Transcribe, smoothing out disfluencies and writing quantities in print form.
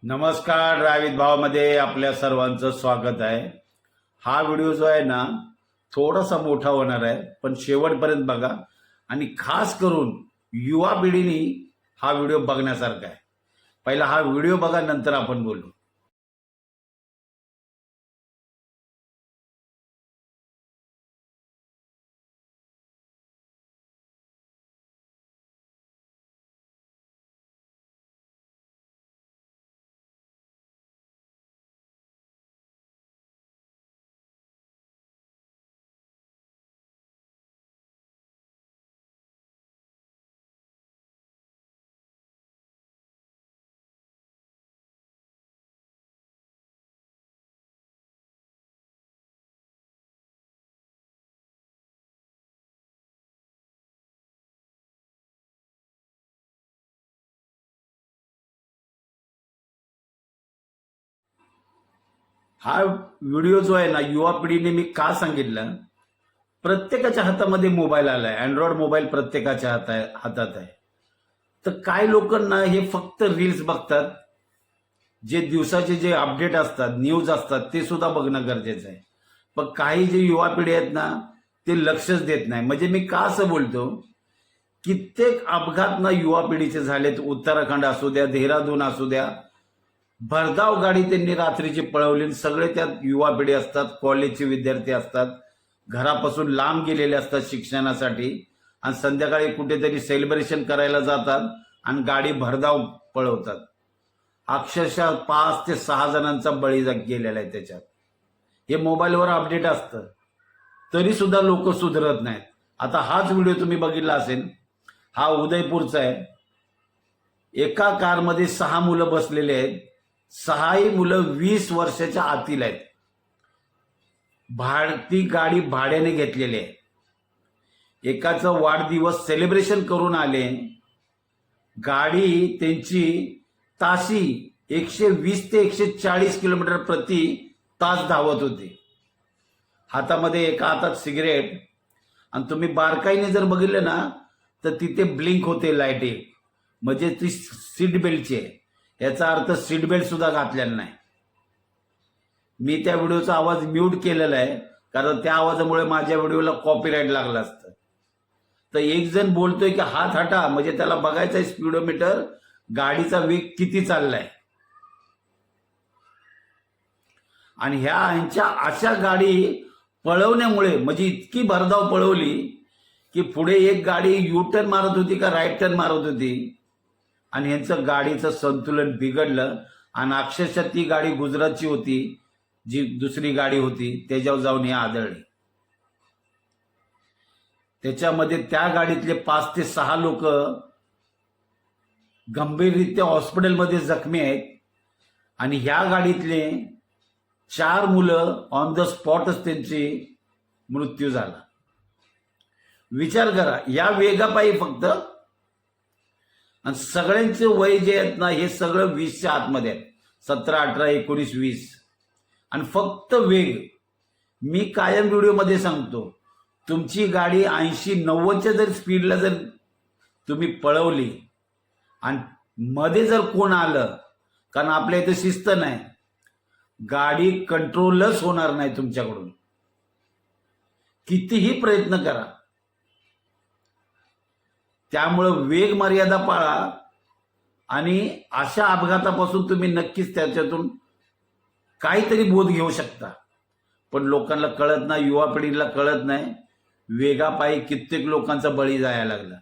नमस्कार. रावित भावामध्ये आपल्या सर्वांचं स्वागत आहे. हा व्हिडिओ जो आहे ना थोडासा मोठा होणार आहे, पण शेवटपर्यंत बघा आणि खास करून युवा पिढीने हा व्हिडिओ बघण्यासारखा आहे. पहिला हा व्हिडिओ बघा, नंतर आपण बोलू. हा व्हिडिओ जो आहे ना युवा पिढीने मी का सांगितलं, प्रत्येकाच्या हातामध्ये मोबाईल आलाय. अँड्रॉइड मोबाईल प्रत्येकाच्या हातात आहे. तर काय लोकांना हे फक्त रील्स बघतात, जे दिवसाचे जे अपडेट असतात, न्यूज असतात, ते सुद्धा बघणं गरजेचं आहे. पण काही जे युवा पिढी आहेत ना ते लक्षच देत नाही. म्हणजे मी का असं बोलतो, कित्येक अपघात ना युवा पिढीचे झालेत. उत्तराखंड असू द्या, देहरादून असू द्या, भरधाव गाडी त्यांनी रात्रीची पळवली. सगळे त्यात युवा पिढी असतात, कॉलेजचे विद्यार्थी असतात, घरापासून लांब गेलेले असतात शिक्षणासाठी, आणि संध्याकाळी कुठेतरी सेलिब्रेशन करायला जातात आणि गाडी भरधाव पळवतात. अक्षरशः 5 ते 6 जणांचा बळी गेलेला आहे त्याच्यात. हे मोबाईलवर अपडेट असतं, तरी सुद्धा लोक सुधरत नाहीत. आता हाच व्हिडिओ तुम्ही बघितला असेल, हा उदयपूरचा आहे. एका कारमध्ये 6 मुलं बसलेले आहेत. 6ही मुलं 20 वर्षाच्या आतील आहेत. ती गाडी भाड्याने घेतलेली आहे. एकाचं वाढदिवस सेलिब्रेशन करून आले. गाडी त्यांची ताशी 120 ते 140 किलोमीटर प्रति तास धावत होती. हातामध्ये एका हातात सिगरेट, आणि तुम्ही बारकाईने जर बघितलं ना तर तिथे ब्लिंक होते लाईटी, म्हणजे ती सीट बेल्टची आहे. याचा अर्थ सीट बेल्ट सुद्धा घातलेला नाही. मी त्या व्हिडिओचा आवाज म्यूट केलेला आहे, कारण त्या आवाजामुळे माझ्या व्हिडिओला कॉपीराईट लागलं असतं. तर एक जण बोलतोय की हात हटा, म्हणजे त्याला बघायचा स्पीडोमीटर, गाडीचा वेग किती चाललाय. आणि ह्यांच्या अशा गाडी पळवण्यामुळे, म्हणजे इतकी भरधाव पळवली की पुढे एक गाडी यू टर्न मारत होती का राईट टर्न मारत होती, आणि यांचं गाडीचं संतुलन बिघडलं. आणि अक्षरशः ती गाडी गुजरातची होती, जी दुसरी गाडी होती त्याच्यावर जाऊन हे आदळली. त्याच्यामध्ये त्या गाडीतले 5 ते 6 लोक गंभीररित्या हॉस्पिटलमध्ये जखमी आहेत, आणि ह्या गाडीतले 4 मुलं ऑन द स्पॉटच त्यांची मृत्यू झाला. विचार करा, या वेगापायी फक्त. आणि सगळ्यांचे वय जे आहेत ना हे सगळं 20च्या आतमध्ये आहेत. 17, 18, 19, 20. आणि फक्त वेग. मी कायम व्हिडिओमध्ये सांगतो, तुमची गाडी 80-90च्या जर स्पीडला जर तुम्ही पळवली आणि मध्ये जर कोण आलं, कारण आपल्या इथे शिस्त नाही, गाडी कंट्रोलच होणार नाही तुमच्याकडून, कितीही प्रयत्न करा. त्यामुळं वेग मर्यादा पाळा, आणि अशा अपघातापासून तुम्ही नक्कीच त्याच्यातून काहीतरी बोध घेऊ शकता. पण लोकांना कळत नाही, युवा पिढीला कळत नाही. वेगापायी कित्येक लोकांचा बळी जायला लागला.